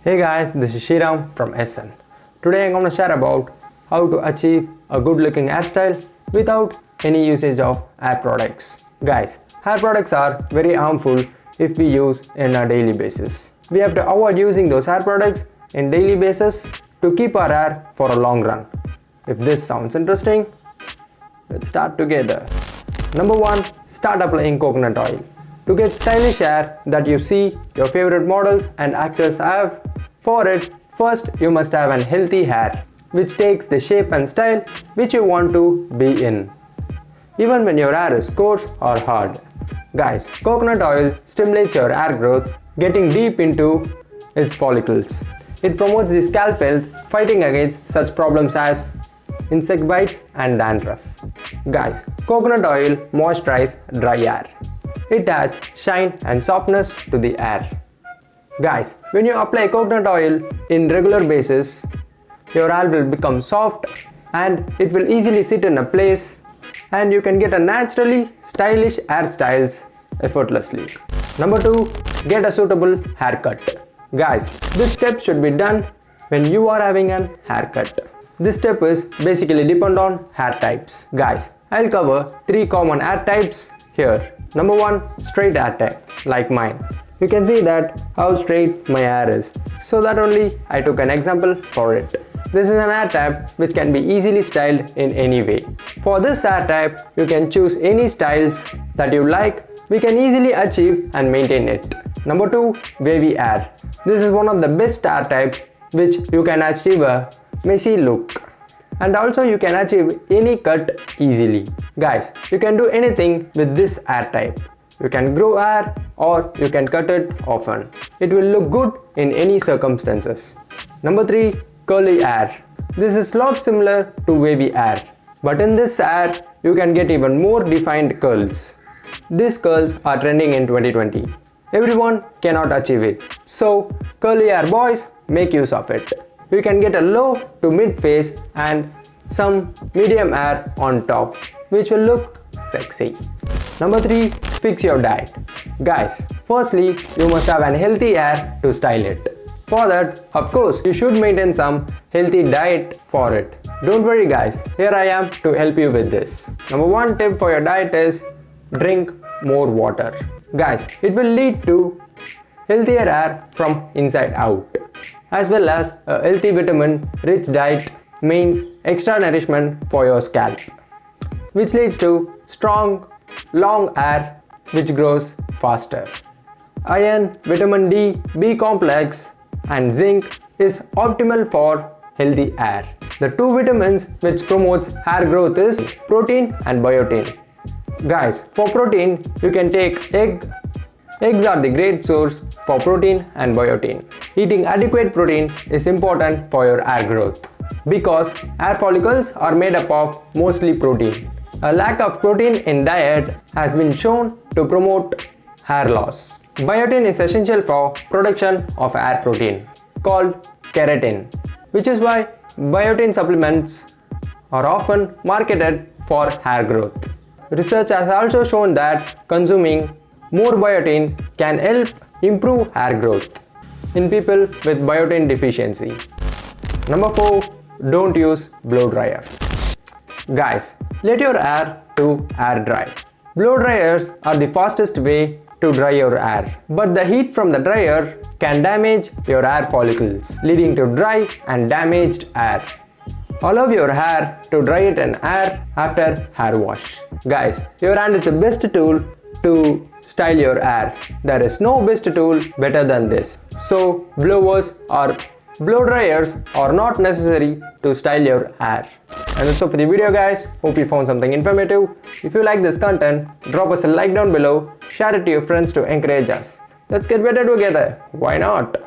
Hey guys, this is Shriram from EssEn. Today I'm going to share about how to achieve a good looking hairstyle without any usage of hair products. Guys, hair products are very harmful if we use in a daily basis. We have to avoid using those hair products in daily basis to keep our hair for a long run. If this sounds interesting, let's start together. Number 1, start applying coconut oil. To get stylish hair that you see your favorite models and actors have, for it, first you must have an healthy hair, which takes the shape and style which you want to be in, even when your hair is coarse or hard. Guys, coconut oil stimulates your hair growth, getting deep into its follicles. It promotes the scalp health, fighting against such problems as insect bites and dandruff. Guys, coconut oil moisturizes dry hair. It adds shine and softness to the hair. Guys, when you apply coconut oil in regular basis, your hair will become soft and it will easily sit in a place and you can get a naturally stylish hairstyles effortlessly. Number 2, get a suitable haircut. Guys, this step should be done when you are having an haircut. This step is basically depend on hair types. Guys, I'll cover 3 common hair types here. Number 1, straight hair type, like mine. You can see that how straight my hair is. So that only I took an example for it. This is an hair type which can be easily styled in any way. For this hair type, you can choose any styles that you like. We can easily achieve and maintain it. Number 2, wavy hair. This is one of the best hair types which you can achieve a messy look. And also you can achieve any cut easily. Guys, you can do anything with this hair type. You can grow hair or you can cut it often. It will look good in any circumstances. Number 3, curly hair. This is lot similar to wavy hair, but in this hair you can get even more defined curls. These curls are trending in 2020. Everyone cannot achieve it. So curly hair boys, make use of it. You can get a low to mid face and some medium hair on top, which will look sexy. Number 3, fix your diet. Guys, firstly, you must have an healthy hair to style it. For that, of course, you should maintain some healthy diet for it. Don't worry guys, here I am to help you with this. Number 1 tip for your diet is drink more water. Guys, it will lead to healthier hair from inside out, as well as a healthy vitamin rich diet means extra nourishment for your scalp, which leads to strong long hair which grows faster. Iron, vitamin D, B complex and zinc is optimal for healthy hair. The 2 vitamins which promotes hair growth is protein and biotin. Guys, for protein you can take egg. Eggs are the great source for protein and biotin. Eating adequate protein is important for your hair growth because hair follicles are made up of mostly protein. A lack of protein in diet has been shown to promote hair loss. Biotin is essential for production of hair protein called keratin, which is why biotin supplements are often marketed for hair growth. Research has also shown that consuming more biotin can help improve hair growth in people with biotin deficiency. Number 4, don't use blow dryer. Guys, let your hair to air dry. Blow dryers are the fastest way to dry your hair, but the heat from the dryer can damage your hair follicles, leading to dry and damaged hair. Allow your hair to dry it in air after hair wash. Guys, your hand is the best tool to style your hair. There is no best tool better than this. So blow dryers are not necessary to style your hair. And that's all for the video guys. Hope you found something informative. If you like this content, drop us a like down below, share it to your friends to encourage us. Let's get better together. Why not?